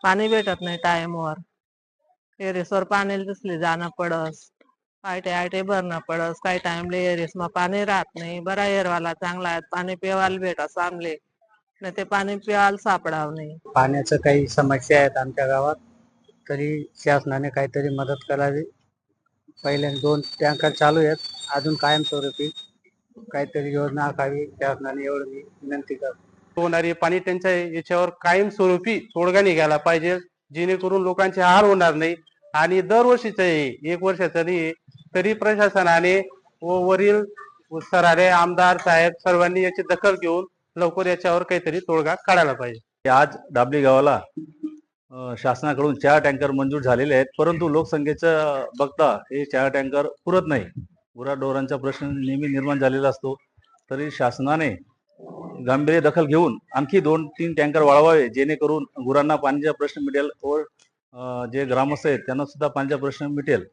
पाणी भेटत नाही टाइमवर. टेरेसवर पाणी दिसले जाणं पडस. आयटे भरणं पडस. काही टाइमले एरेसमा पाणी राहत नाही. बरा एरवाला चांगला आहे. पाणी पिवायला भेटस आमले. नाही ते पाणी पिवायला सापडाव नाही. पाण्याचं काही समस्या आहेत आमच्या गावात, तरी शासनाने काहीतरी मदत करावी. पहिले 2 टँकर चालू आहेत, अजून कायमस्वरूपी काहीतरी योजना आखावी शासनाने, एवढं मी विनंती करतो. होणारी पाणी टंचाई याच्यावर कायमस्वरूपी तोडगा निघाला पाहिजे, जेणेकरून लोकांचे हाल होणार नाही. आणि दरवर्षीचं हे 1 वर्षाचं नाही, तरी प्रशासनाने व वरील सरारे आमदार साहेब सर्वांनी याची दखल घेऊन लवकर याच्यावर काहीतरी तोडगा काढायला पाहिजे. आज डाबली गावाला शासनाकडून 4 टँकर मंजूर झालेले आहेत, परंतु लोकसंख्येचं बघता हे 4 टँकर पुरत नाही. गुराढोरांचा प्रश्न नेहमी निर्माण झालेला असतो. तरी शासनाने गांभीर्य दखल घेऊन आणखी 2-3 टँकर वाढवावे, जेणेकरून गुरांना पाण्याचा प्रश्न मिळेल व जे ग्रामस्थ आहेत त्यांना सुद्धा पाण्याचा प्रश्न मिळेल.